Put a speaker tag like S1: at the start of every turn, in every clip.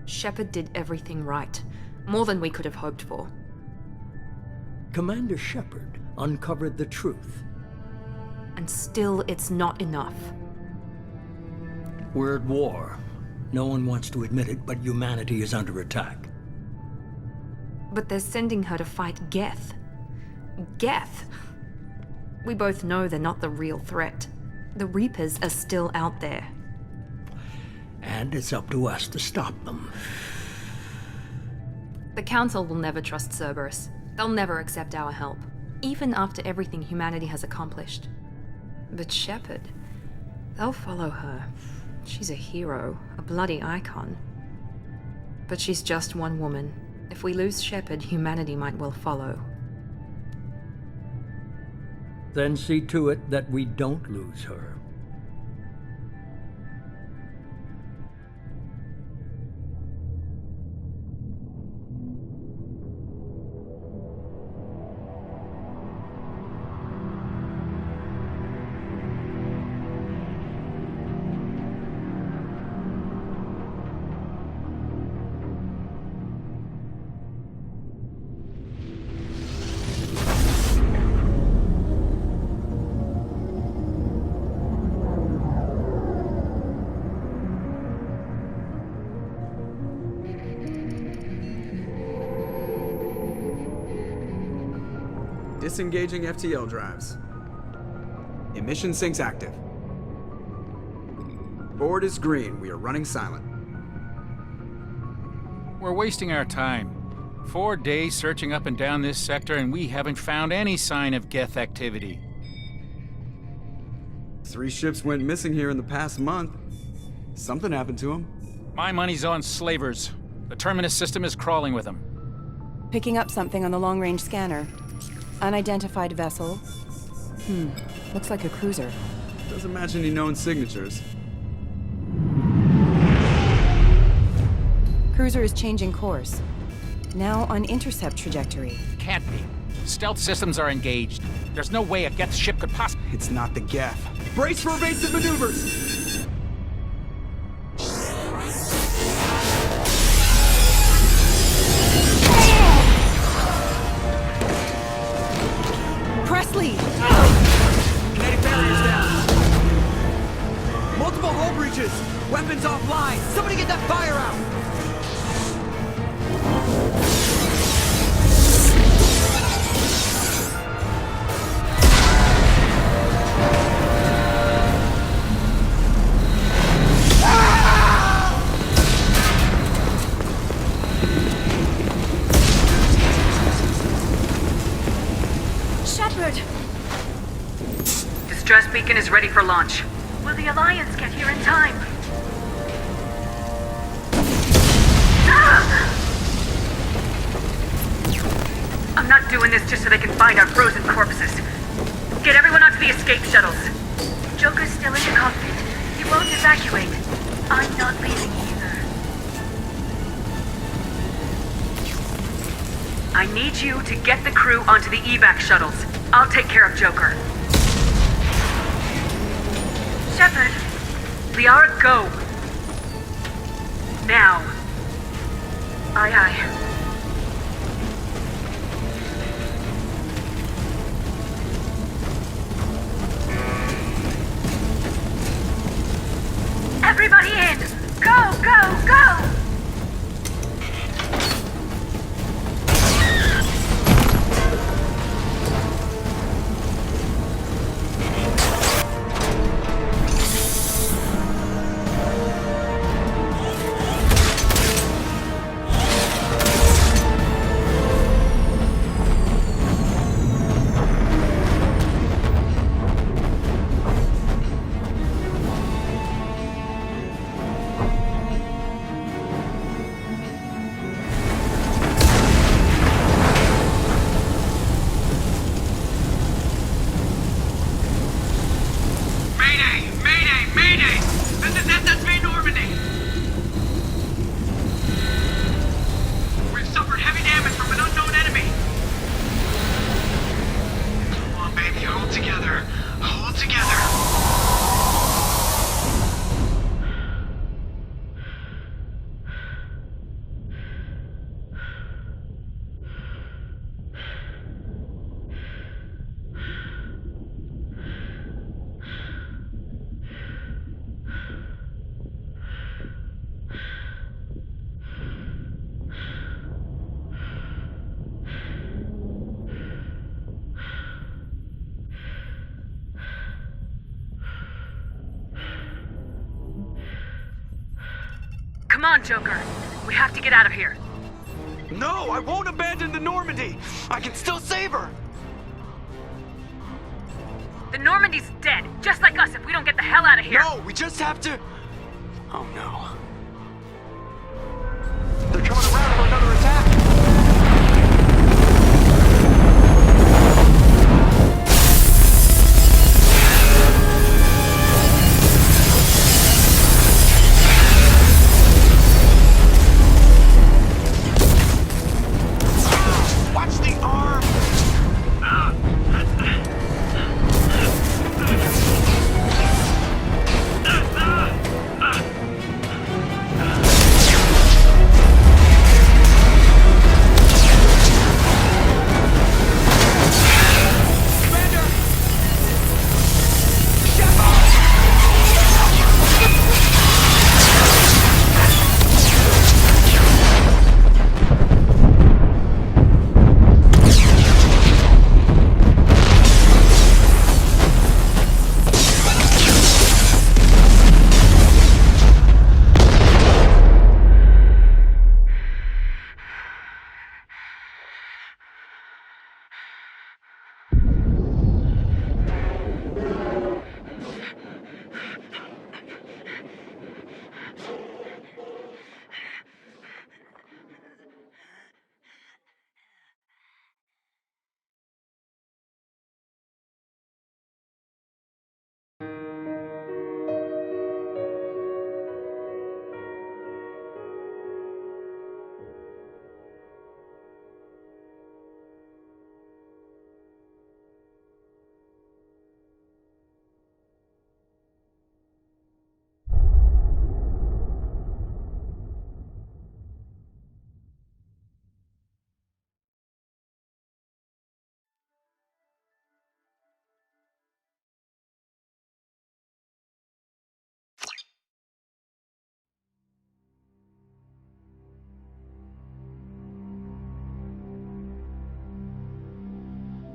S1: Shepard did everything right. More than we could have hoped for.
S2: Commander Shepard uncovered the truth.
S1: And still, it's not enough.
S2: We're at war. No one wants to admit it, but humanity is under attack.
S1: But they're sending her to fight Geth. Geth! We both know they're not the real threat. The Reapers are still out there.
S2: And it's up to us to stop them.
S1: The Council will never trust Cerberus. They'll never accept our help, even after everything humanity has accomplished. But Shepard, they'll follow her. She's a hero, a bloody icon. But she's just one woman. If we lose Shepard, humanity might well follow.
S2: Then see to it that we don't lose her.
S3: Disengaging FTL drives. Emission sinks active. Board is green. We are running silent.
S4: We're wasting our time. 4 days searching up and down this sector, and we haven't found any sign of Geth activity.
S3: 3 ships went missing here in the past month. Something happened to them.
S4: My money's on slavers. The Terminus system is crawling with them.
S5: Picking up something on the long-range scanner. Unidentified vessel. Looks like a cruiser.
S3: Doesn't match any known signatures.
S5: Cruiser is changing course. Now on intercept trajectory.
S4: Can't be. Stealth systems are engaged. There's no way a Geth ship could possibly...
S3: It's not the Geth. Brace for evasive maneuvers!
S5: Presley!
S3: Kinetic barriers down. Multiple hull breaches. Weapons offline. Somebody get that fire out.
S6: Distress beacon is ready for launch. Will the Alliance get here in time? I'm not doing this just so they can find our frozen corpses. Get everyone onto the escape shuttles. Joker's still in the cockpit. He won't evacuate. I'm not leaving either. I need you to get the crew onto the evac shuttles. I'll take care of Joker. Shepard, Liara, go. Now. Aye, aye. Everybody in! Go, go, go! Come on, Joker. We have to get out of here.
S7: No, I won't abandon the Normandy! I can still save her!
S6: The Normandy's dead, just like us if we don't get the hell out of here.
S7: No, we just have to... Oh no. They're coming around for another attack! Watch the arm!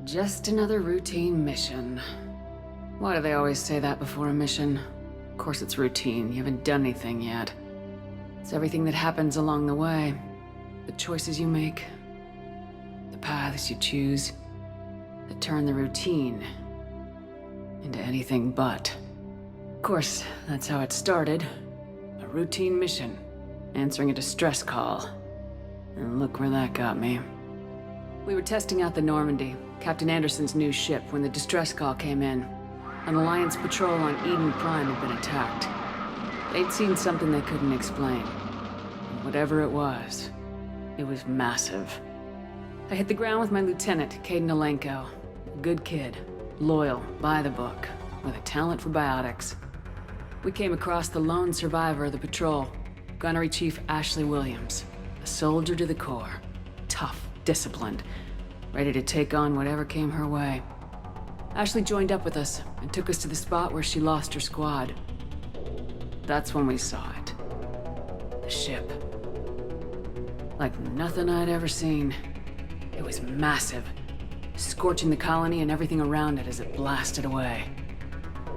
S8: Just another routine mission. Why do they always say that before a mission? Of course it's routine, you haven't done anything yet. It's everything that happens along the way. The choices you make, the paths you choose, that turn the routine into anything but. Of course, that's how it started. A routine mission, answering a distress call. And look where that got me. We were testing out the Normandy, Captain Anderson's new ship, when the distress call came in. An Alliance patrol on Eden Prime had been attacked. They'd seen something they couldn't explain. And whatever it was massive. I hit the ground with my lieutenant, Caden Alenko. A good kid, loyal, by the book, with a talent for biotics. We came across the lone survivor of the patrol, Gunnery Chief Ashley Williams. A soldier to the core. Tough, disciplined, ready to take on whatever came her way. Ashley joined up with us and took us to the spot where she lost her squad. That's when we saw it. The ship. Like nothing I'd ever seen. It was massive, scorching the colony and everything around it as it blasted away.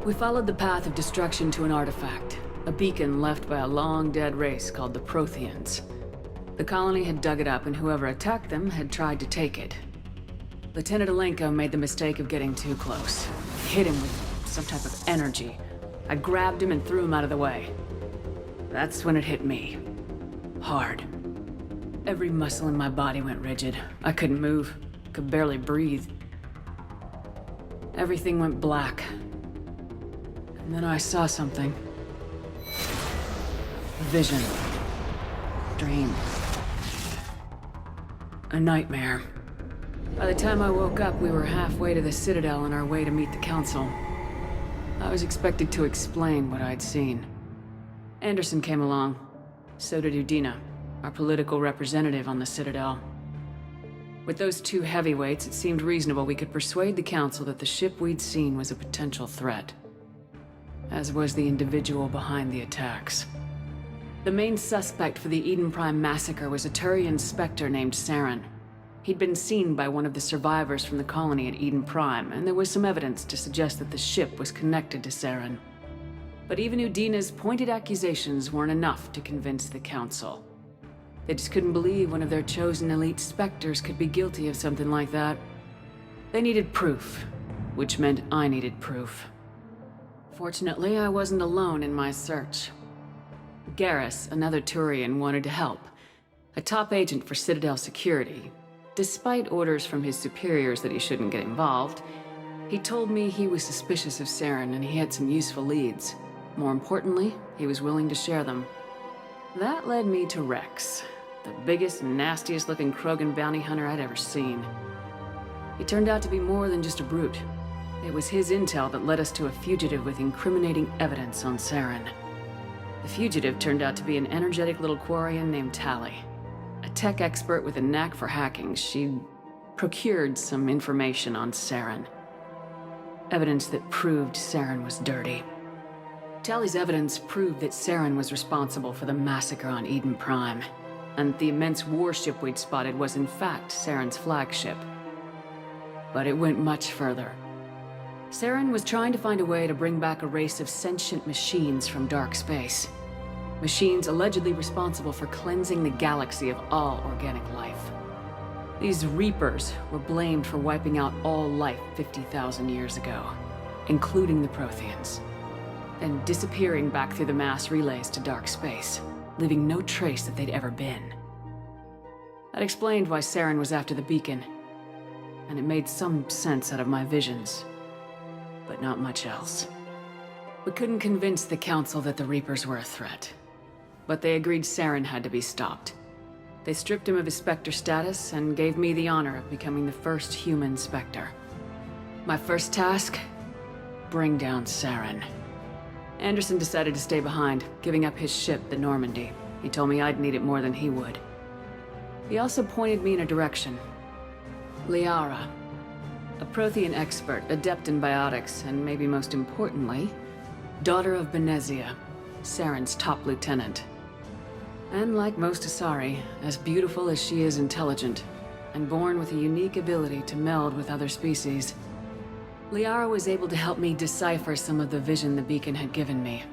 S8: We followed the path of destruction to an artifact, a beacon left by a long-dead race called the Protheans. The colony had dug it up, and whoever attacked them had tried to take it. Lieutenant Alenko made the mistake of getting too close. Hit him with some type of energy. I grabbed him and threw him out of the way. That's when it hit me. Hard. Every muscle in my body went rigid. I couldn't move, could barely breathe. Everything went black. And then I saw something. A vision. Dream. A nightmare. By the time I woke up, we were halfway to the Citadel on our way to meet the Council. I was expected to explain what I'd seen. Anderson came along. So did Udina, our political representative on the Citadel. With those two heavyweights, it seemed reasonable we could persuade the Council that the ship we'd seen was a potential threat. As was the individual behind the attacks. The main suspect for the Eden Prime massacre was a Turian Spectre named Saren. He'd been seen by one of the survivors from the colony at Eden Prime, and there was some evidence to suggest that the ship was connected to Saren. But even Udina's pointed accusations weren't enough to convince the Council. They just couldn't believe one of their chosen elite Spectres could be guilty of something like that. They needed proof, which meant I needed proof. Fortunately, I wasn't alone in my search. Garrus, another Turian, wanted to help. A top agent for Citadel Security. Despite orders from his superiors that he shouldn't get involved, he told me he was suspicious of Saren and he had some useful leads. More importantly, he was willing to share them. That led me to Rex, the biggest, nastiest looking Krogan bounty hunter I'd ever seen. He turned out to be more than just a brute. It was his intel that led us to a fugitive with incriminating evidence on Saren. The fugitive turned out to be an energetic little Quarian named Tali. A tech expert with a knack for hacking, she'd procured some information on Saren. Evidence that proved Saren was dirty. Tali's evidence proved that Saren was responsible for the massacre on Eden Prime, and the immense warship we'd spotted was in fact Saren's flagship. But it went much further. Saren was trying to find a way to bring back a race of sentient machines from dark space. Machines allegedly responsible for cleansing the galaxy of all organic life. These Reapers were blamed for wiping out all life 50,000 years ago, including the Protheans, and disappearing back through the mass relays to dark space, leaving no trace that they'd ever been. That explained why Saren was after the beacon, and it made some sense out of my visions, but not much else. We couldn't convince the Council that the Reapers were a threat, but they agreed Saren had to be stopped. They stripped him of his Spectre status and gave me the honor of becoming the first human Spectre. My first task? Bring down Saren. Anderson decided to stay behind, giving up his ship, the Normandy. He told me I'd need it more than he would. He also pointed me in a direction. Liara, a Prothean expert, adept in biotics, and maybe most importantly, daughter of Benezia, Saren's top lieutenant. And like most Asari, as beautiful as she is intelligent, and born with a unique ability to meld with other species, Liara was able to help me decipher some of the vision the beacon had given me.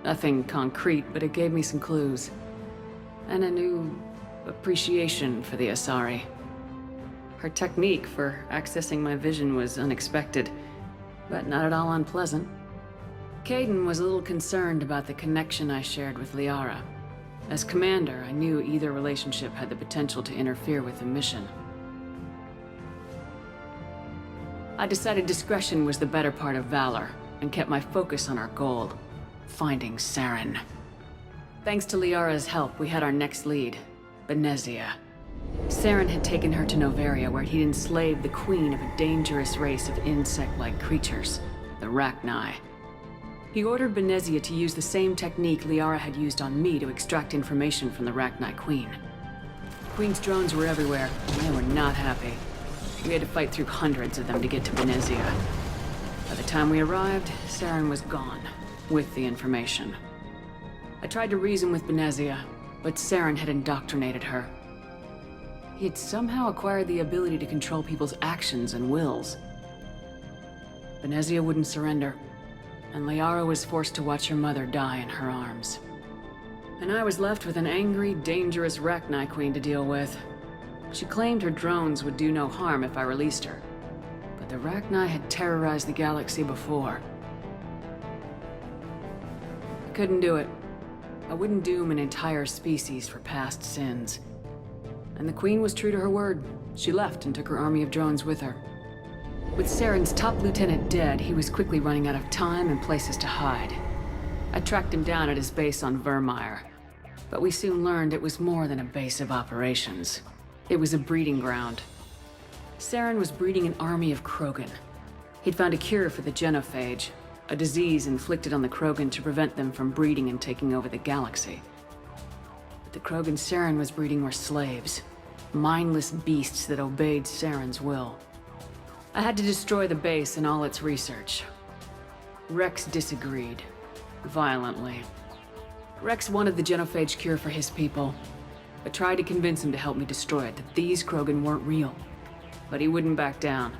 S8: Nothing concrete, but it gave me some clues. And a new appreciation for the Asari. Her technique for accessing my vision was unexpected, but not at all unpleasant. Kaidan was a little concerned about the connection I shared with Liara. As commander, I knew either relationship had the potential to interfere with the mission. I decided discretion was the better part of valor, and kept my focus on our goal, finding Saren. Thanks to Liara's help, we had our next lead, Benezia. Saren had taken her to Noveria, where he'd enslaved the queen of a dangerous race of insect-like creatures, the Rachni. He ordered Benezia to use the same technique Liara had used on me to extract information from the Rachni Queen. The Queen's drones were everywhere, and they were not happy. We had to fight through hundreds of them to get to Benezia. By the time we arrived, Saren was gone, with the information. I tried to reason with Benezia, but Saren had indoctrinated her. He had somehow acquired the ability to control people's actions and wills. Benezia wouldn't surrender, and Liara was forced to watch her mother die in her arms. And I was left with an angry, dangerous Rachni Queen to deal with. She claimed her drones would do no harm if I released her, but the Rachni had terrorized the galaxy before. I couldn't do it. I wouldn't doom an entire species for past sins. And the Queen was true to her word. She left and took her army of drones with her. With Saren's top lieutenant dead, he was quickly running out of time and places to hide. I tracked him down at his base on Vermeer, but we soon learned it was more than a base of operations. It was a breeding ground. Saren was breeding an army of Krogan. He'd found a cure for the genophage, a disease inflicted on the Krogan to prevent them from breeding and taking over the galaxy. But the Krogan Saren was breeding were slaves, mindless beasts that obeyed Saren's will. I had to destroy the base and all its research. Rex disagreed, violently. Rex wanted the genophage cure for his people. I tried to convince him to help me destroy it, that these Krogan weren't real. But he wouldn't back down.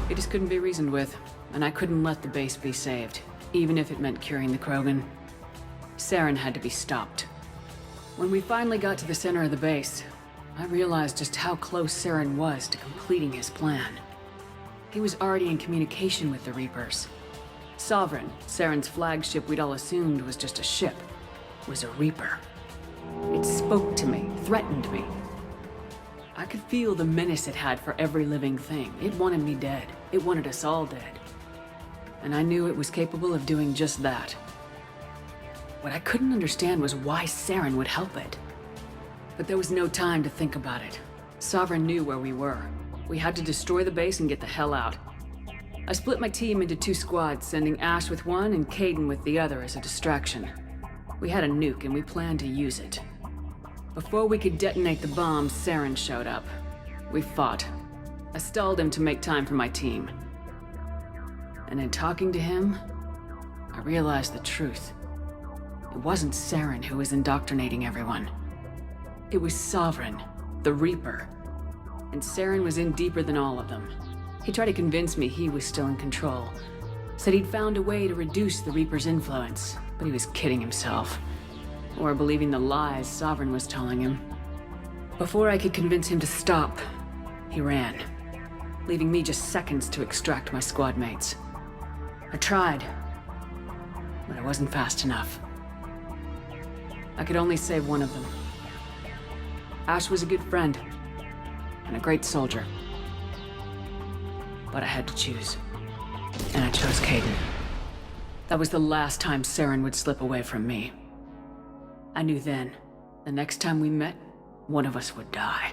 S8: He just couldn't be reasoned with. and I couldn't let the base be saved, even if it meant curing the Krogan. Saren had to be stopped. When we finally got to the center of the base, I realized just how close Saren was to completing his plan. He was already in communication with the Reapers. Sovereign, Saren's flagship we'd all assumed was just a ship, was a Reaper. It spoke to me, threatened me. I could feel the menace it had for every living thing. It wanted me dead. It wanted us all dead. And I knew it was capable of doing just that. What I couldn't understand was why Saren would help it. But there was no time to think about it. Sovereign knew where we were. We had to destroy the base and get the hell out. I split my team into 2 squads, sending Ash with one and Kaidan with the other as a distraction. We had a nuke and we planned to use it. Before we could detonate the bomb, Saren showed up. We fought. I stalled him to make time for my team. And in talking to him, I realized the truth. It wasn't Saren who was indoctrinating everyone. It was Sovereign, the Reaper. And Saren was in deeper than all of them. He tried to convince me he was still in control. Said he'd found a way to reduce the Reaper's influence, but he was kidding himself. Or believing the lies Sovereign was telling him. Before I could convince him to stop, he ran, leaving me just seconds to extract my squad mates. I tried, but I wasn't fast enough. I could only save one of them. Ash was a good friend, and a great soldier. But I had to choose. And I chose Kaidan. That was the last time Saren would slip away from me. I knew then, the next time we met, one of us would die.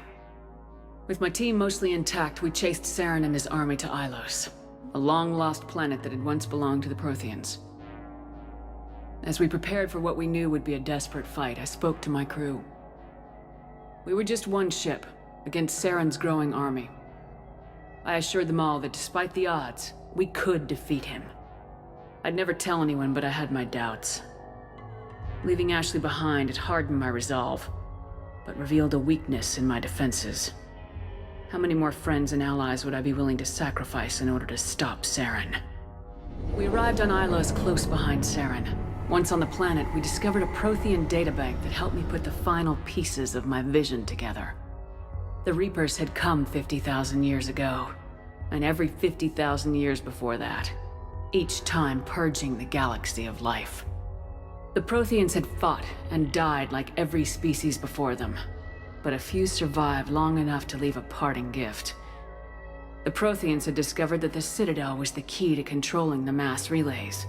S8: With my team mostly intact, we chased Saren and his army to Ilos, a long-lost planet that had once belonged to the Protheans. As we prepared for what we knew would be a desperate fight, I spoke to my crew. We were just one ship, against Saren's growing army. I assured them all that despite the odds, we could defeat him. I'd never tell anyone, but I had my doubts. Leaving Ashley behind had hardened my resolve, but revealed a weakness in my defenses. How many more friends and allies would I be willing to sacrifice in order to stop Saren? We arrived on Ilos close behind Saren. Once on the planet, we discovered a Prothean databank that helped me put the final pieces of my vision together. The Reapers had come 50,000 years ago, and every 50,000 years before that, each time purging the galaxy of life. The Protheans had fought and died like every species before them, but a few survived long enough to leave a parting gift. The Protheans had discovered that the Citadel was the key to controlling the mass relays.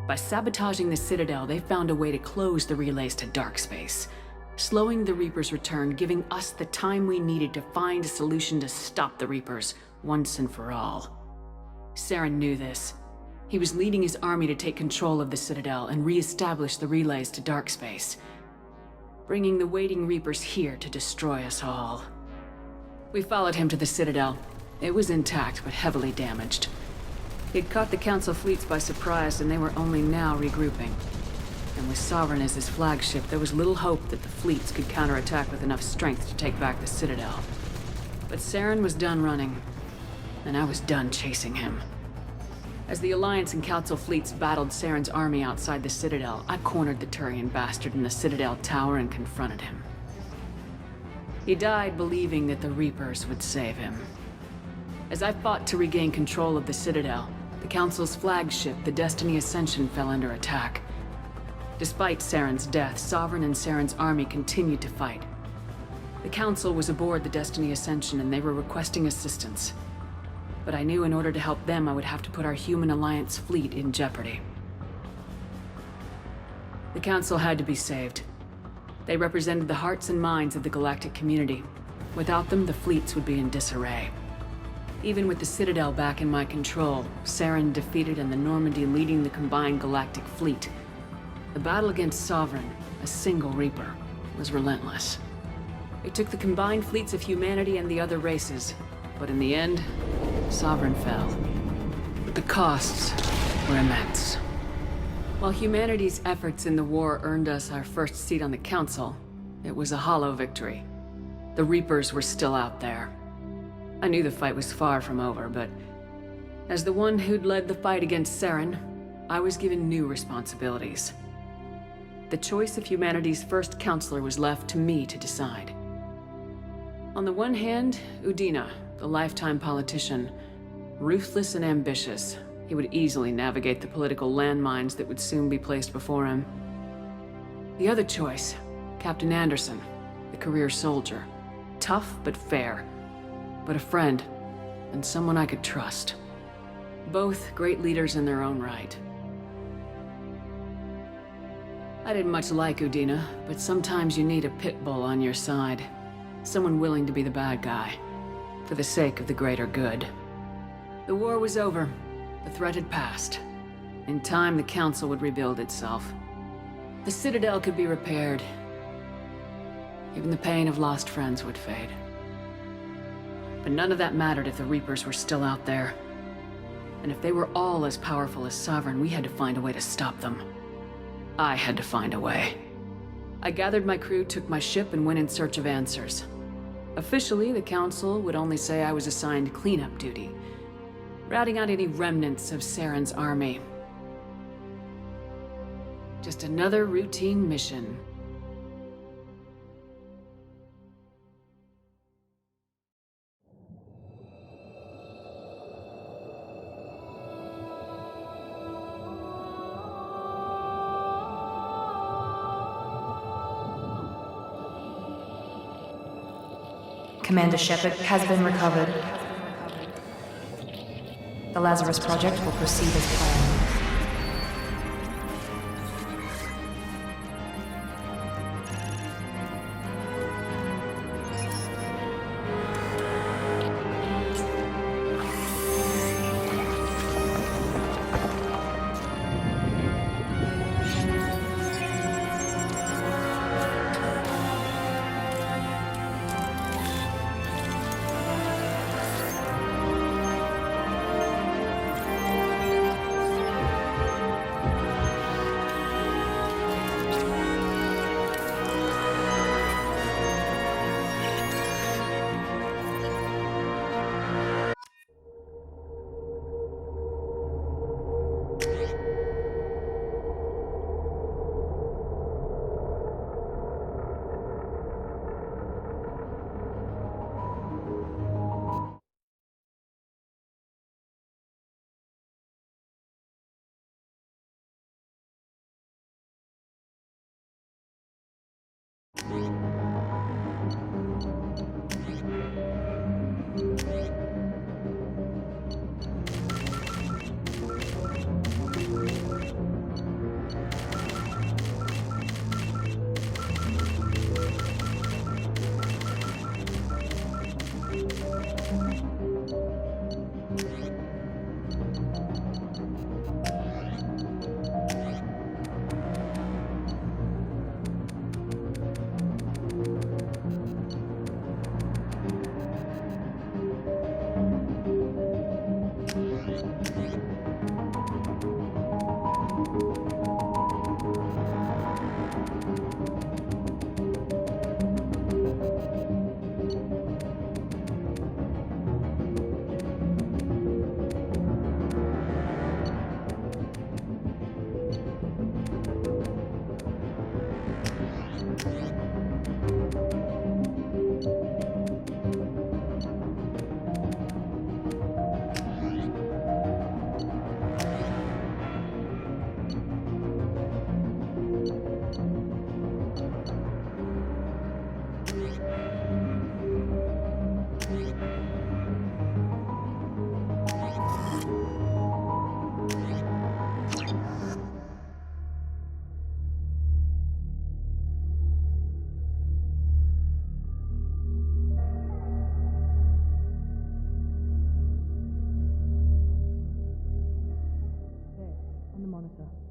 S8: By sabotaging the Citadel, they found a way to close the relays to dark space, slowing the Reapers' return, giving us the time we needed to find a solution to stop the Reapers once and for all. Saren knew this. He was leading his army to take control of the Citadel and re-establish the relays to dark space, bringing the waiting Reapers here to destroy us all. We followed him to the Citadel. It was intact, but heavily damaged. He'd caught the Council fleets by surprise, and they were only now regrouping. And with Sovereign as his flagship, there was little hope that the fleets could counterattack with enough strength to take back the Citadel. But Saren was done running, and I was done chasing him. As the Alliance and Council fleets battled Saren's army outside the Citadel, I cornered the Turian bastard in the Citadel tower and confronted him. He died believing that the Reapers would save him. As I fought to regain control of the Citadel, the Council's flagship, the Destiny Ascension, fell under attack. Despite Saren's death, Sovereign and Saren's army continued to fight. The Council was aboard the Destiny Ascension and they were requesting assistance. But I knew in order to help them, I would have to put our Human Alliance fleet in jeopardy. The Council had to be saved. They represented the hearts and minds of the galactic community. Without them, the fleets would be in disarray. Even with the Citadel back in my control, Saren defeated and the Normandy leading the combined galactic fleet, the battle against Sovereign, a single Reaper, was relentless. It took the combined fleets of humanity and the other races, but in the end, Sovereign fell. But the costs were immense. While humanity's efforts in the war earned us our first seat on the Council, it was a hollow victory. The Reapers were still out there. I knew the fight was far from over, but As the one who'd led the fight against Saren, I was given new responsibilities. The choice of humanity's first counselor was left to me to decide. On the one hand, Udina, the lifetime politician. Ruthless and ambitious, he would easily navigate the political landmines that would soon be placed before him. The other choice, Captain Anderson, the career soldier. Tough but fair, but a friend, and someone I could trust. Both great leaders in their own right. I didn't much like Udina, but sometimes you need a pit bull on your side. Someone willing to be the bad guy, for the sake of the greater good. The war was over. The threat had passed. In time, the Council would rebuild itself. The Citadel could be repaired. Even the pain of lost friends would fade. But none of that mattered if the Reapers were still out there. And if they were all as powerful as Sovereign, we had to find a way to stop them. I had to find a way. I gathered my crew, took my ship, and went in search of answers. Officially, the Council would only say I was assigned cleanup duty, routing out any remnants of Saren's army. Just another routine mission.
S1: Commander Shepard has been recovered. The Lazarus Project will proceed as planned.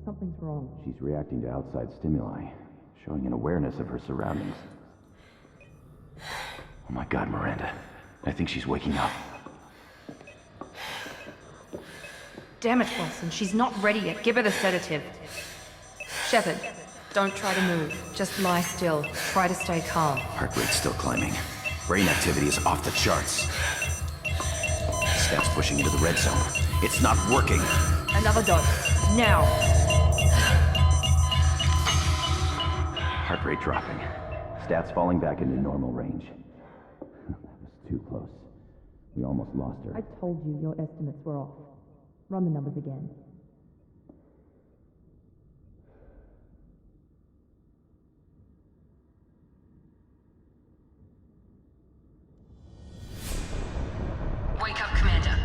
S9: Something's wrong.
S10: She's reacting to outside stimuli, showing an awareness of her surroundings. Oh my God, Miranda. I think she's waking up.
S1: Damn it, Wilson. She's not ready yet. Give her the sedative. Shepard, don't try to move. Just lie still. Try to stay calm.
S10: Heart rate's still climbing. Brain activity is off the charts. Steps pushing into the red zone. It's not working.
S9: Another dose. Now.
S10: Heart rate dropping. Stats falling back into normal range. That was too close. We almost lost her.
S9: I told you your estimates were off. Run the numbers again.
S6: Wake up, Commander.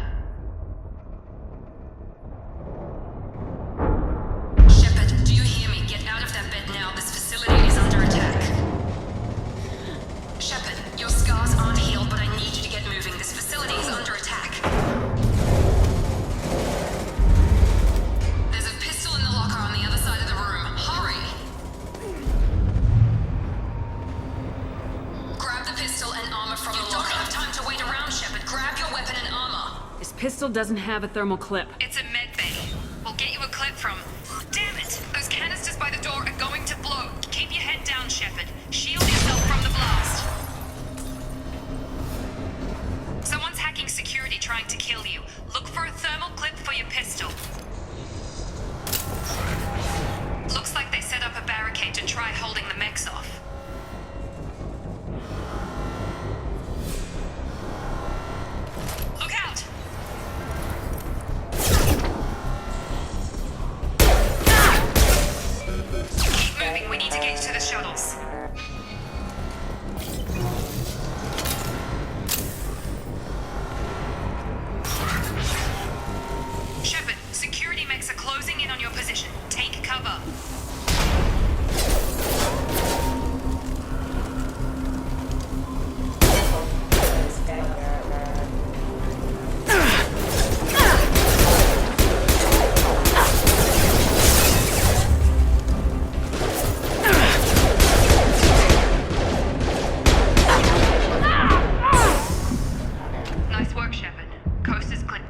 S6: Shepard, do you hear me? Get out of that bed now. This facility is under attack. Shepard, your scars aren't healed, but I need you to get moving. This facility is under attack. There's a pistol in the locker on the other side of the room. Hurry! Grab the pistol and armor from the locker. You don't have time to wait around, Shepard. Grab your weapon and armor.
S8: This pistol doesn't have a thermal clip.
S6: It's a med bay. We'll get you a clip from... Damn it! Those canisters by the door are going to blow. Keep your head down, Shepard. Shield yourself from the blast. Someone's hacking security trying to kill you. Look for a thermal clip for your pistol. Looks like they set up a barricade to try holding the mechs off. Look out! Keep moving, we need to get you to the shuttles. Shepard, security mechs are closing in on your position. Take cover. Nice work, Shepard. Coast is clear.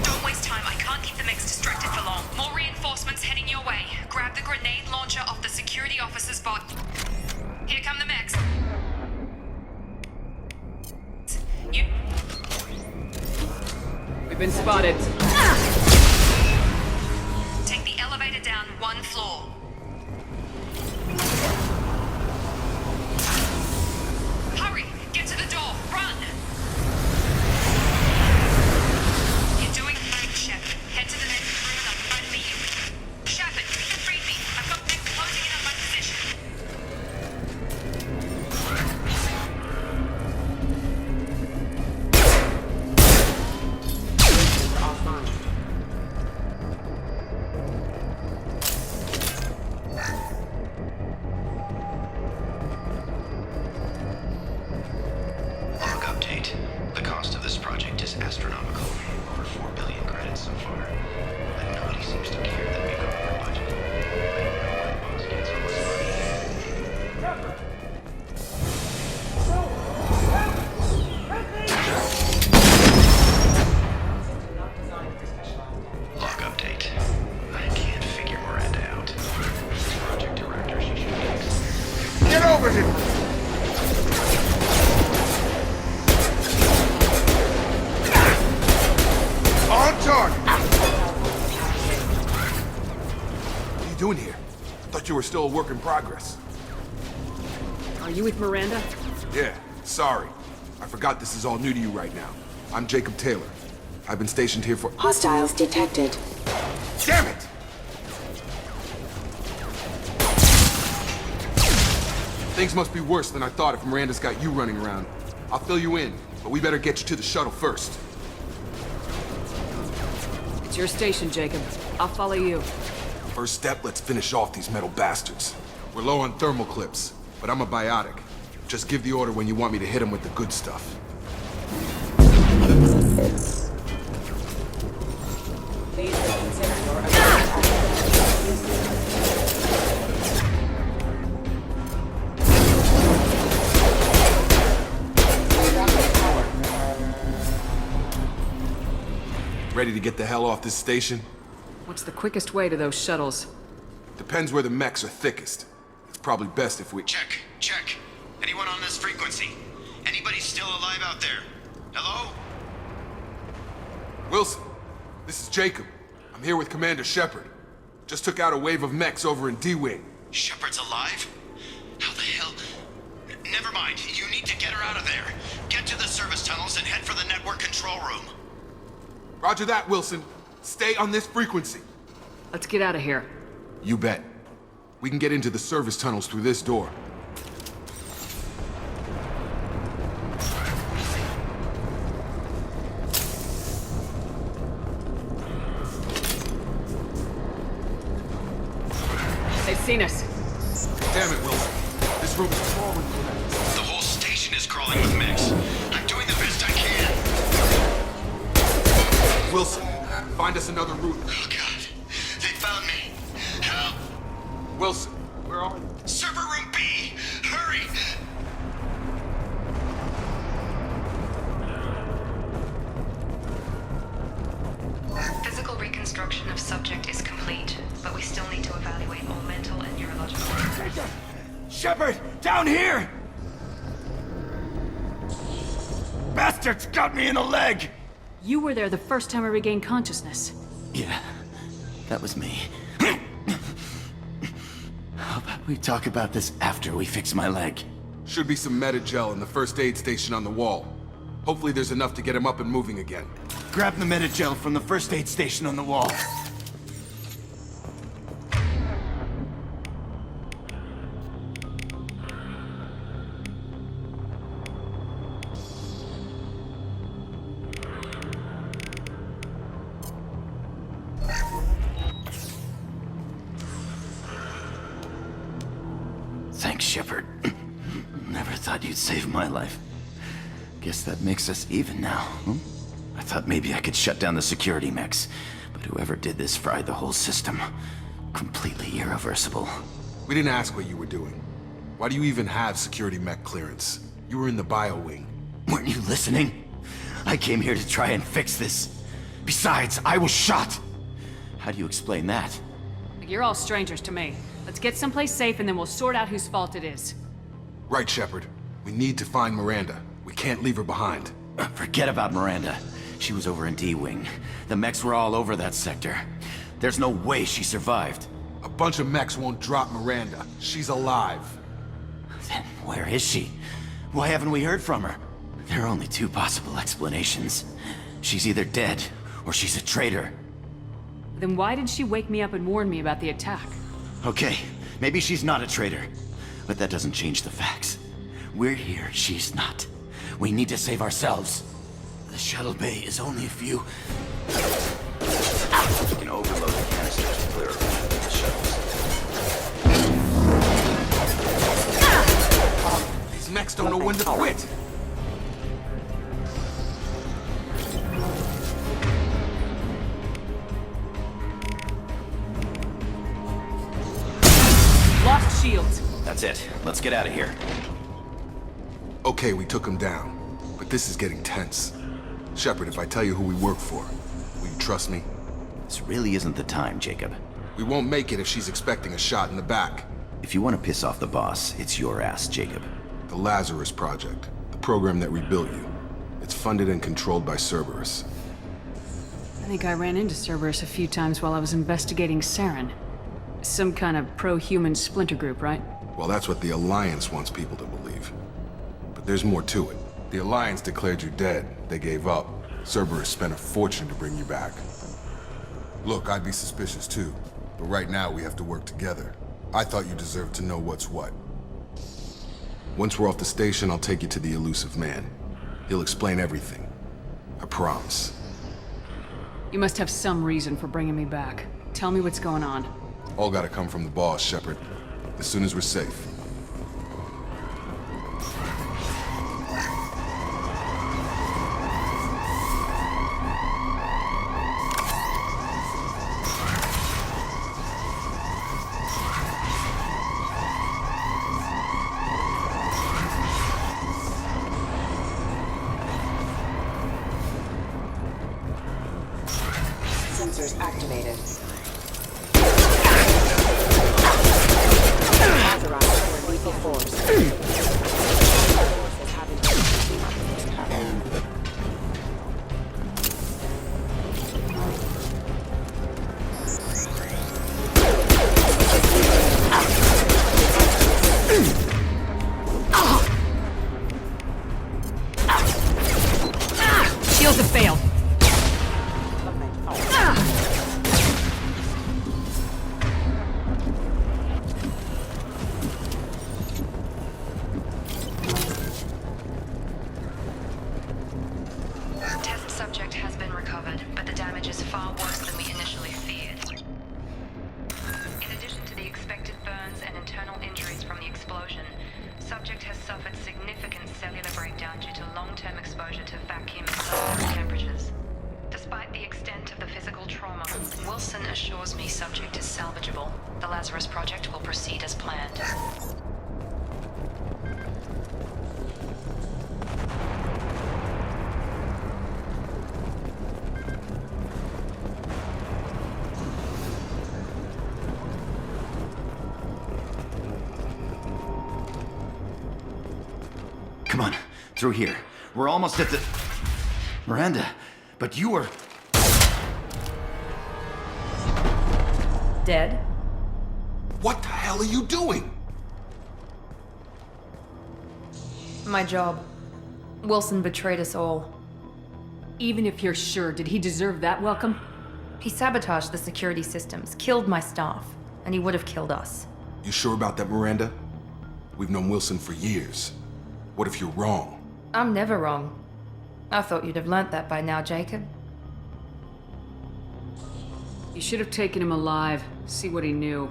S6: Don't waste time. I can't keep the mechs distracted for long. More reinforcements heading your way. Grab the grenade launcher off the security officer's body. Here come the mechs. You...
S8: We've been spotted.
S6: Take the elevator down one floor. Hurry! Get to the door! Run! You're doing great, Shepard. Head to the next room and I'll try to meet you. Shepard, read me. I've got mechs closing in on my position.
S11: Log update. The cost of this project is astronomical. Over 4 billion credits so far. And nobody seems to care that we go over budget. I don't know why the boss gets all this money. Log update. I can't figure Miranda out. Project director, she should be...
S7: Get over here! On target! What are you doing here? Thought you were still a work in progress.
S8: Are you with Miranda?
S7: Yeah, sorry. I forgot this is all new to you right now. I'm Jacob Taylor. I've been stationed here for...
S12: Hostiles detected.
S7: Damn it! Things must be worse than I thought if Miranda's got you running around. I'll fill you in, but we better get you to the shuttle first.
S8: It's your station, Jacob. I'll follow you.
S7: First step, let's finish off these metal bastards. We're low on thermal clips, but I'm a biotic. Just give the order when you want me to hit them with the good stuff.
S3: Ready to get the hell off this station?
S8: What's the quickest way to those shuttles?
S7: Depends where the mechs are thickest. It's probably best if we...
S11: Check. Anyone on this frequency? Anybody still alive out there? Hello?
S7: Wilson, this is Jacob. I'm here with Commander Shepard. Just took out a wave of mechs over in D-Wing.
S11: Shepard's alive? How the hell? Never mind. You need to get her out of there. Get to the service tunnels and head for the network control room.
S7: Roger that, Wilson. Stay on this frequency.
S8: Let's get out of here.
S7: You bet. We can get into the service tunnels through this door.
S8: They've seen us.
S7: Damn it, Wilson. This room is crawling with mechs.
S11: The whole station is crawling with mechs. I'm doing the best I can.
S7: Wilson, find us another route.
S11: Oh, God. They found me. Help.
S7: Wilson, where are you?
S11: Server room B. Hurry.
S1: Physical reconstruction of subject is complete, but we still need to evaluate all mental and neurological...
S12: Shepard! Down here! Bastards got me in the leg!
S8: You were there the first time I regained consciousness.
S12: Yeah, that was me. How about we talk about this after we fix my leg?
S7: Should be some meta-gel in the first aid station on the wall. Hopefully there's enough to get him up and moving again.
S12: Grab the meta-gel from the first aid station on the wall. Thanks, Shepard. Never thought you'd save my life. Guess that makes us even now, huh? I thought maybe I could shut down the security mechs, but whoever did this fried the whole system. Completely irreversible.
S7: We didn't ask what you were doing. Why do you even have security mech clearance? You were in the bio wing.
S12: Weren't you listening? I came here to try and fix this. Besides, I was shot. How do you explain that?
S8: You're all strangers to me. Let's get someplace safe and then we'll sort out whose fault it is.
S7: Right, Shepard. We need to find Miranda. We can't leave her behind.
S12: Forget about Miranda. She was over in D-Wing. The mechs were all over that sector. There's no way she survived.
S7: A bunch of mechs won't drop Miranda. She's alive.
S12: Then where is she? Why haven't we heard from her? There are only two possible explanations. She's either dead, or she's a traitor.
S8: Then why did she wake me up and warn me about the attack?
S12: Okay, maybe she's not a traitor. But that doesn't change the facts. We're here, she's not. We need to save ourselves. The shuttle bay is only a few...
S10: We can overload the canisters to clear the shuttles.
S7: These mechs don't know when to quit.
S8: Lost shields.
S12: That's it. Let's get out of here.
S7: Okay, we took him down. But this is getting tense. Shepard, if I tell you who we work for, will you trust me?
S12: This really isn't the time, Jacob.
S7: We won't make it if she's expecting a shot in the back.
S12: If you want to piss off the boss, it's your ass, Jacob.
S7: The Lazarus Project, the program that rebuilt you. It's funded and controlled by Cerberus.
S8: I think I ran into Cerberus a few times while I was investigating Saren. Some kind of pro-human splinter group, right?
S7: Well, that's what the Alliance wants people to believe. But there's more to it. The Alliance declared you dead. They gave up. Cerberus spent a fortune to bring you back. Look, I'd be suspicious too. But right now, we have to work together. I thought you deserved to know what's what. Once we're off the station, I'll take you to the elusive man. He'll explain everything. I promise.
S8: You must have some reason for bringing me back. Tell me what's going on.
S7: All gotta come from the boss, Shepard. As soon as we're safe.
S5: Sensors activated.
S8: shields have failed.
S13: Test subject has been recovered, but the damage is far worse than we initially feared. In addition to the expected burns and internal injuries from the explosion, subject has suffered significant cellular breakdown due to long-term exposure to vacuum and sub-zero temperatures. Despite the extent of the physical trauma, Wilson assures me subject is salvageable. The Lazarus Project will proceed as planned.
S12: Come on, through here. We're almost at the... Miranda, but you were...
S1: Dead?
S7: What the hell are you doing?
S1: My job. Wilson betrayed us all.
S8: Even if you're sure, did he deserve that welcome?
S1: He sabotaged the security systems, killed my staff, and he would have killed us.
S7: You sure about that, Miranda? We've known Wilson for years. What if you're wrong?
S1: I'm never wrong. I thought you'd have learnt that by now, Jacob.
S8: You should have taken him alive, see what he knew.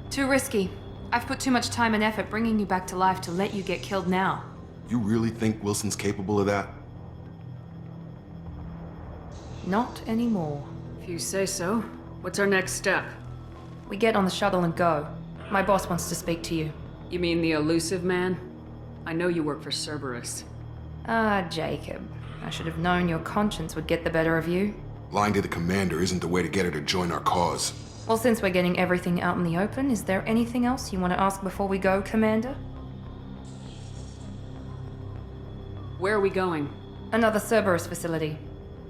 S1: Too risky. I've put too much time and effort bringing you back to life to let you get killed now.
S7: You really think Wilson's capable of that?
S1: Not anymore.
S8: If you say so. What's our next step?
S1: We get on the shuttle and go. My boss wants to speak to you.
S8: You mean the elusive man? I know you work for Cerberus.
S1: Ah, Jacob. I should have known your conscience would get the better of you.
S7: Lying to the commander isn't the way to get her to join our cause.
S1: Well, since we're getting everything out in the open, is there anything else you want to ask before we go, Commander?
S8: Where are we going?
S1: Another Cerberus facility.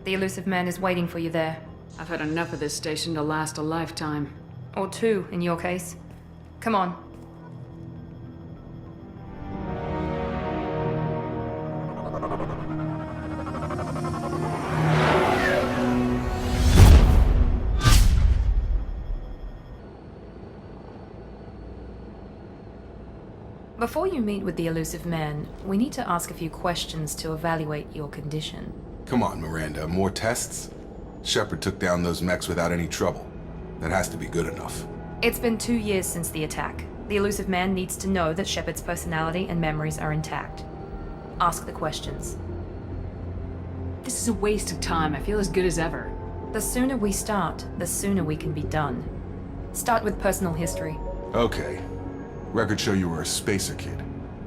S1: The elusive man is waiting for you there.
S8: I've had enough of this station to last a lifetime.
S1: Or two, in your case. Come on. Before you meet with the elusive man, we need to ask a few questions to evaluate your condition.
S7: Come on, Miranda, more tests? Shepard took down those mechs without any trouble. That has to be good enough.
S1: It's been 2 years since the attack. The elusive man needs to know that Shepard's personality and memories are intact. Ask the questions.
S8: This is a waste of time. I feel as good as ever.
S1: The sooner we start, the sooner we can be done. Start with personal history.
S7: Okay. Records show you were a spacer kid,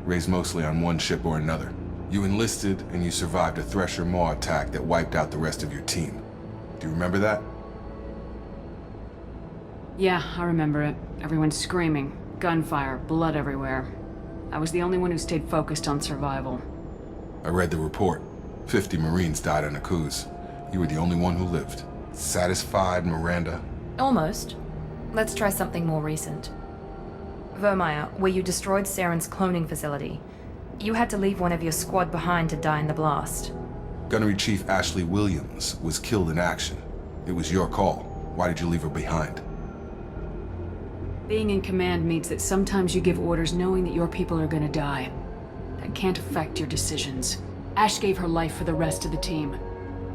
S7: raised mostly on one ship or another. You enlisted, and you survived a Thresher Maw attack that wiped out the rest of your team. Do you remember that?
S8: Yeah, I remember it. Everyone screaming, gunfire, blood everywhere. I was the only one who stayed focused on survival.
S7: I read the report. 50 Marines died on Akuz. You were the only one who lived. Satisfied, Miranda?
S1: Almost. Let's try something more recent. Vermeer, where you destroyed Saren's cloning facility. You had to leave one of your squad behind to die in the blast.
S7: Gunnery Chief Ashley Williams was killed in action. It was your call. Why did you leave her behind?
S8: Being in command means that sometimes you give orders knowing that your people are gonna die. That can't affect your decisions. Ash gave her life for the rest of the team.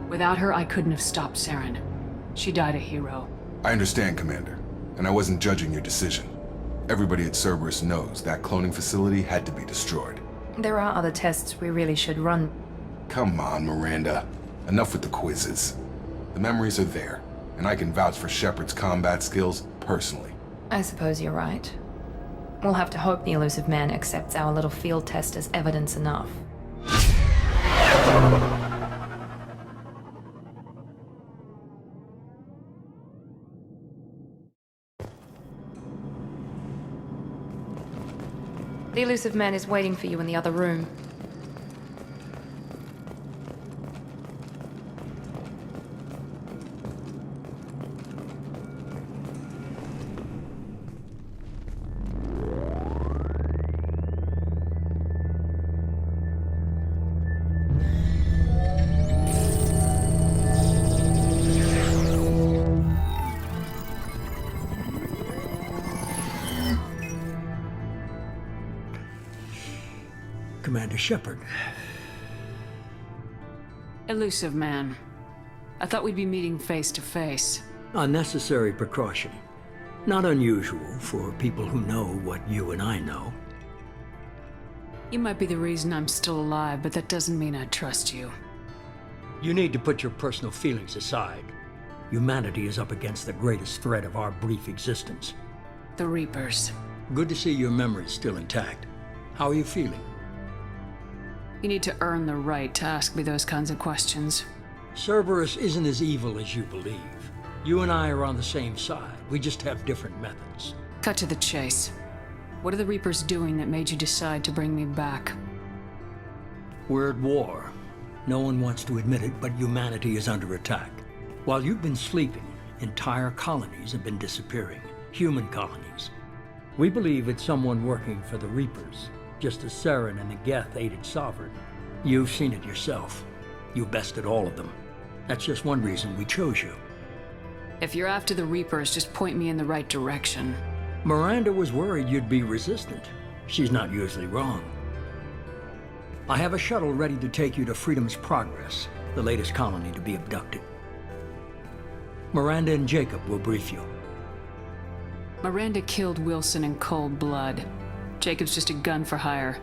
S8: Without her, I couldn't have stopped Saren. She died a hero.
S7: I understand, Commander, and I wasn't judging your decision. Everybody at Cerberus knows that cloning facility had to be destroyed.
S1: There are other tests we really should run.
S7: Come on, Miranda. Enough with the quizzes. The memories are there, and I can vouch for Shepard's combat skills personally.
S1: I suppose you're right. We'll have to hope the elusive man accepts our little field test as evidence enough. The elusive man is waiting for you in the other room.
S2: Commander Shepard.
S8: Elusive man. I thought we'd be meeting face to face.
S2: A necessary precaution. Not unusual for people who know what you and I know.
S8: You might be the reason I'm still alive, but that doesn't mean I trust you.
S2: You need to put your personal feelings aside. Humanity is up against the greatest threat of our brief existence.
S8: The Reapers.
S2: Good to see your memory's still intact. How are you feeling?
S8: You need to earn the right to ask me those kinds of questions.
S2: Cerberus isn't as evil as you believe. You and I are on the same side. We just have different methods.
S8: Cut to the chase. What are the Reapers doing that made you decide to bring me back?
S2: We're at war. No one wants to admit it, but humanity is under attack. While you've been sleeping, entire colonies have been disappearing. Human colonies. We believe it's someone working for the Reapers, just as Saren and the Geth aided Sovereign. You've seen it yourself. You bested all of them. That's just one reason we chose you.
S8: If you're after the Reapers, just point me in the right direction.
S2: Miranda was worried you'd be resistant. She's not usually wrong. I have a shuttle ready to take you to Freedom's Progress, the latest colony to be abducted. Miranda and Jacob will brief you.
S8: Miranda killed Wilson in cold blood. Jacob's just a gun for hire.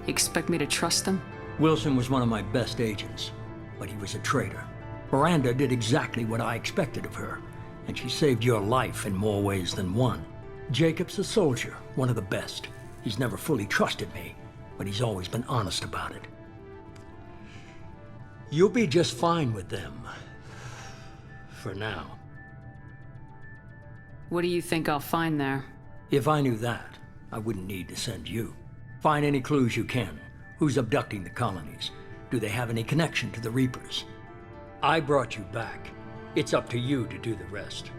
S8: You expect me to trust them?
S2: Wilson was one of my best agents, but he was a traitor. Miranda did exactly what I expected of her, and she saved your life in more ways than one. Jacob's a soldier, one of the best. He's never fully trusted me, but he's always been honest about it. You'll be just fine with them. For now.
S8: What do you think I'll find there?
S2: If I knew that, I wouldn't need to send you. Find any clues you can. Who's abducting the colonies? Do they have any connection to the Reapers? I brought you back. It's up to you to do the rest.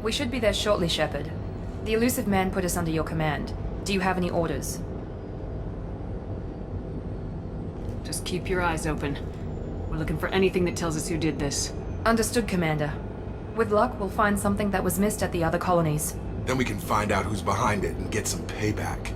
S1: We should be there shortly, Shepard. The elusive man put us under your command. Do you have any orders?
S8: Just keep your eyes open. We're looking for anything that tells us who did this.
S1: Understood, Commander. With luck, we'll find something that was missed at the other colonies.
S7: Then we can find out who's behind it and get some payback.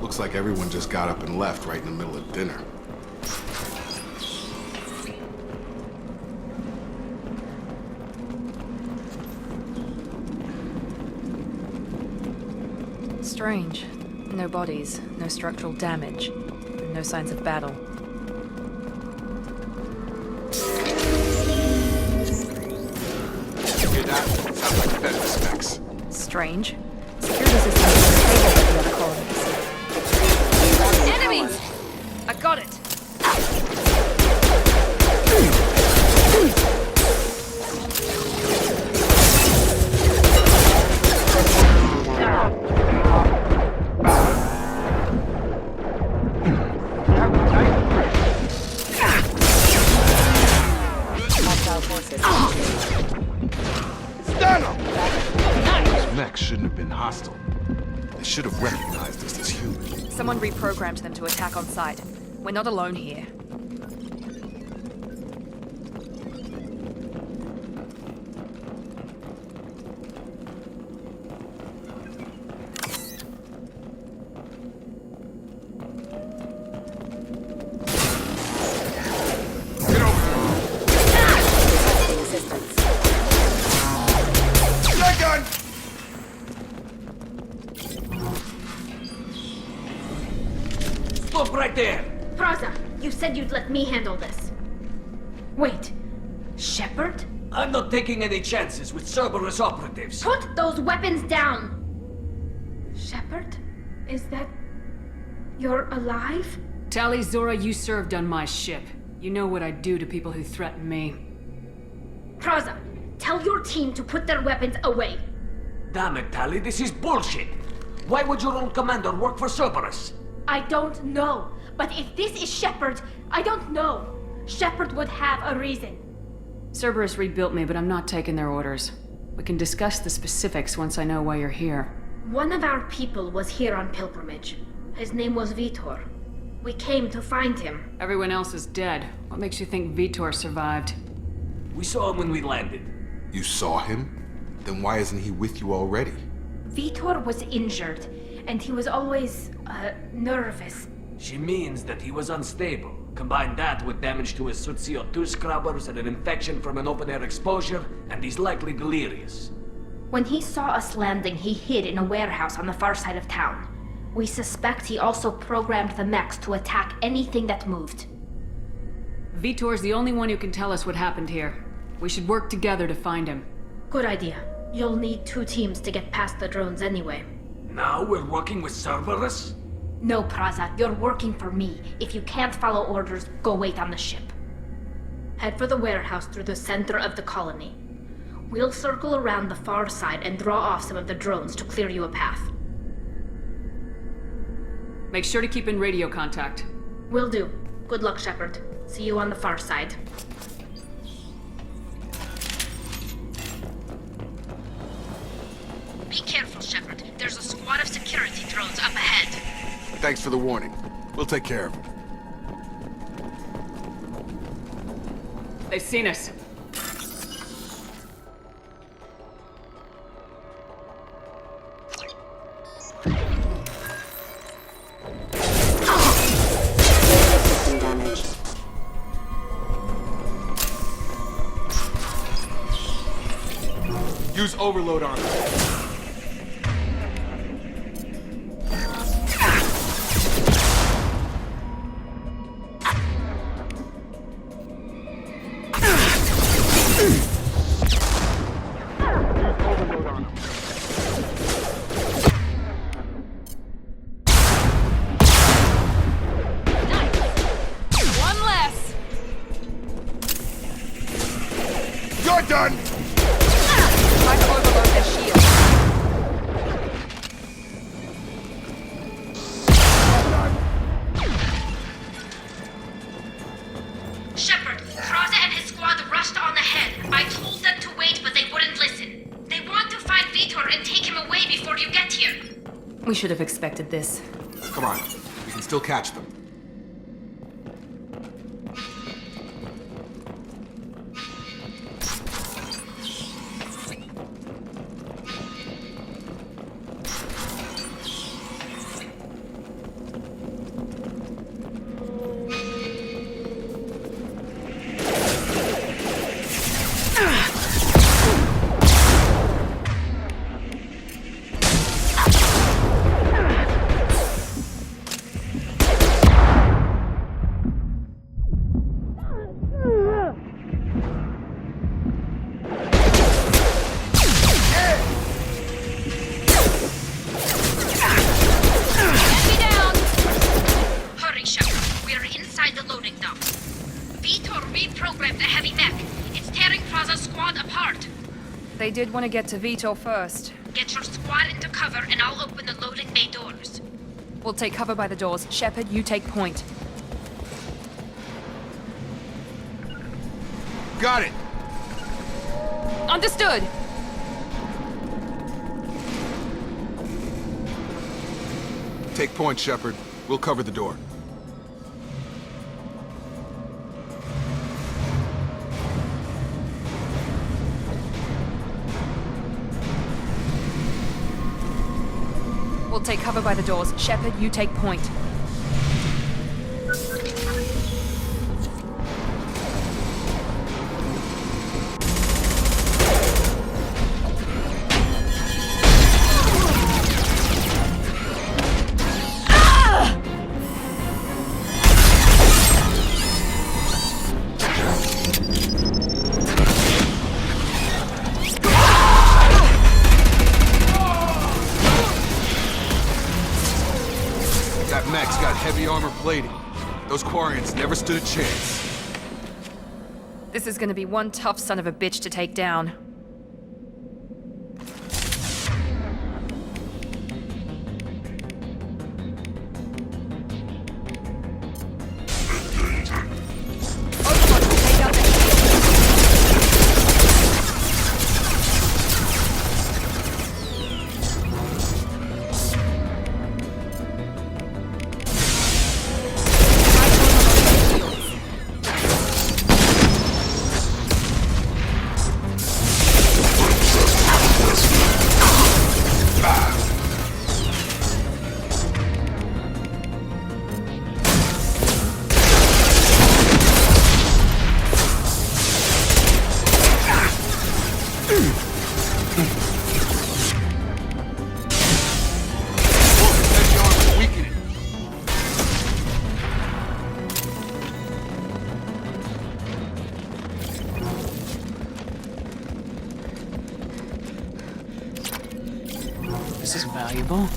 S7: Looks like everyone just got up and left right in the middle of dinner.
S1: Strange. No bodies, no structural damage, and no signs of battle.
S7: You hear that? Sounds like better specs.
S1: Strange. Security systems are disabled at the other colonies. Enemies! I got it!
S7: Mechs shouldn't have been hostile. They should have recognized us as human.
S1: Someone reprogrammed them to attack on sight. We're not alone here.
S14: Stop right there!
S15: Praza, you said you'd let me handle this. Wait, Shepard?
S14: I'm not taking any chances with Cerberus operatives.
S15: Put those weapons down! Shepard? Is that... you're alive?
S8: Tali Zora, you served on my ship. You know what I do to people who threaten me.
S15: Praza, tell your team to put their weapons away.
S14: Damn it, Tali, this is bullshit! Why would your own commander work for Cerberus?
S15: I don't know. But if this is Shepard, I don't know. Shepard would have a reason.
S8: Cerberus rebuilt me, but I'm not taking their orders. We can discuss the specifics once I know why you're here.
S15: One of our people was here on pilgrimage. His name was Vitor. We came to find him.
S8: Everyone else is dead. What makes you think Vitor survived?
S14: We saw him when we landed.
S7: You saw him? Then why isn't he with you already?
S15: Vitor was injured, and he was always, nervous.
S14: She means that he was unstable. Combine that with damage to his suit CO2 scrubbers and an infection from an open-air exposure, and he's likely delirious.
S15: When he saw us landing, he hid in a warehouse on the far side of town. We suspect he also programmed the mechs to attack anything that moved.
S8: Vitor's the only one who can tell us what happened here. We should work together to find him.
S15: Good idea. You'll need 2 teams to get past the drones anyway.
S14: Now we're working with Cerberus?
S15: No, Praza, you're working for me. If you can't follow orders, go wait on the ship. Head for the warehouse through the center of the colony. We'll circle around the far side and draw off some of the drones to clear you a path.
S8: Make sure to keep in radio contact.
S15: Will do. Good luck, Shepard. See you on the far side. Be careful, Shepard. There's a squad of security drones up ahead.
S7: Thanks for the warning. We'll take care of him.
S8: They've seen us.
S7: Use overload on him.
S1: One less!
S7: You're done!
S1: Try to overload their shield.
S15: Shepard, Praza and his squad rushed on ahead. I told them to wait, but they wouldn't listen. They want to find Vitor and take him away before you get here.
S1: We should have expected this.
S7: Come on, we can still catch them.
S15: Hurry, Shepard. We're inside the loading dock. Vitor reprogrammed the heavy mech. It's tearing Praza's squad apart.
S1: They did want to get to Vitor first.
S15: Get your squad into cover and I'll open the loading bay doors.
S1: We'll take cover by the doors. Shepard, you take point.
S7: Got it!
S1: Understood!
S7: Take point, Shepard. We'll cover the door.
S1: We'll take cover by the doors. Shepard, you take point.
S7: Plating. Those Quarians never stood a chance.
S1: This is gonna be one tough son of a bitch to take down.
S8: This is valuable.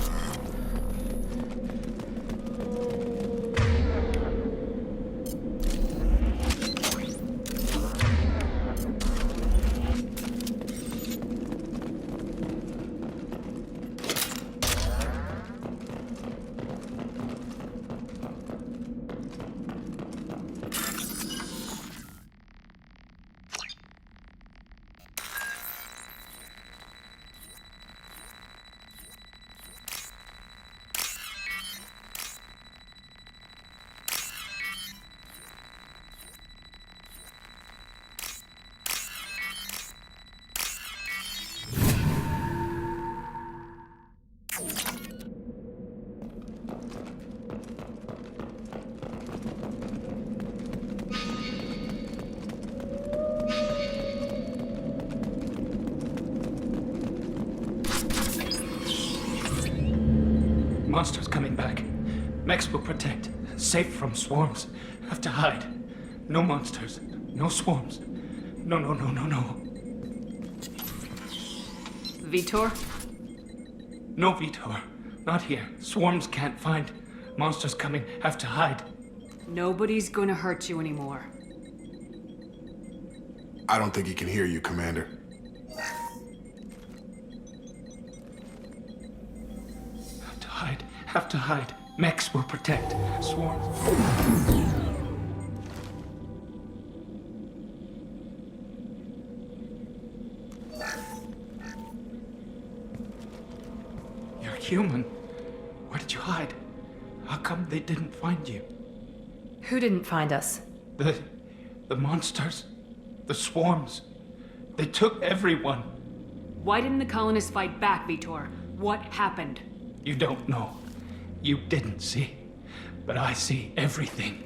S16: Monsters coming back. Mechs will protect. Safe from swarms. Have to hide. No monsters. No swarms. No.
S8: Vitor?
S16: No, Vitor. Not here. Swarms can't find. Monsters coming. Have to hide.
S8: Nobody's gonna hurt you anymore.
S7: I don't think he can hear you, Commander.
S16: Have to hide. Mechs will protect. Swarms. You're human. Where did you hide? How come they didn't find you?
S1: Who didn't find us?
S16: The monsters. The swarms. They took everyone.
S8: Why didn't the colonists fight back, Vitor? What happened?
S16: You don't know. You didn't see. But I see everything.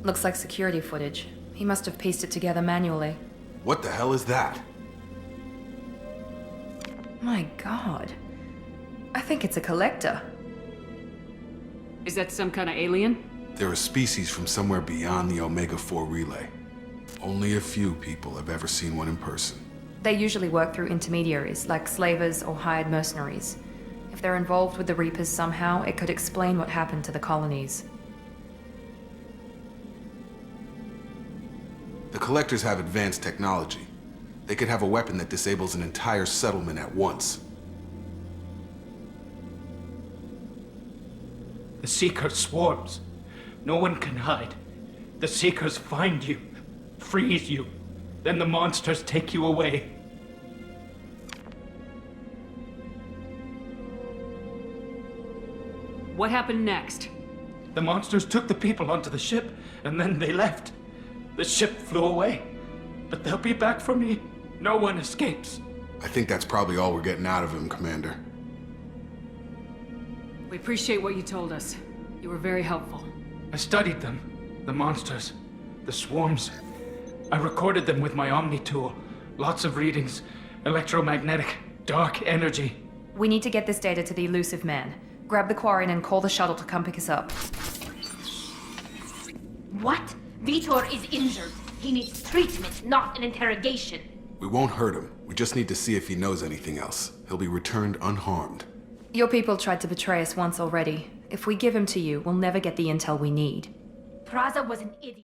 S1: Looks like security footage. He must have pieced it together manually.
S7: What the hell is that?
S1: My god. I think it's a collector.
S8: Is that some kind of alien?
S7: They're a species from somewhere beyond the Omega-4 relay. Only a few people have ever seen one in person.
S1: They usually work through intermediaries, like slavers or hired mercenaries. If they're involved with the Reapers somehow, it could explain what happened to the colonies.
S7: The Collectors have advanced technology. They could have a weapon that disables an entire settlement at once.
S16: The Seeker swarms. No one can hide. The Seekers find you, freeze you, then the monsters take you away.
S8: What happened next?
S16: The monsters took the people onto the ship, and then they left. The ship flew away. But they'll be back for me. No one escapes.
S7: I think that's probably all we're getting out of him, Commander.
S8: We appreciate what you told us. You were very helpful.
S16: I studied them. The monsters. The swarms. I recorded them with my Omni tool. Lots of readings. Electromagnetic. Dark energy.
S1: We need to get this data to the elusive man. Grab the Quarian and call the shuttle to come pick us up.
S15: What? Vitor is injured. He needs treatment, not an interrogation.
S7: We won't hurt him. We just need to see if he knows anything else. He'll be returned unharmed.
S1: Your people tried to betray us once already. If we give him to you, we'll never get the intel we need.
S15: Praza was an idiot.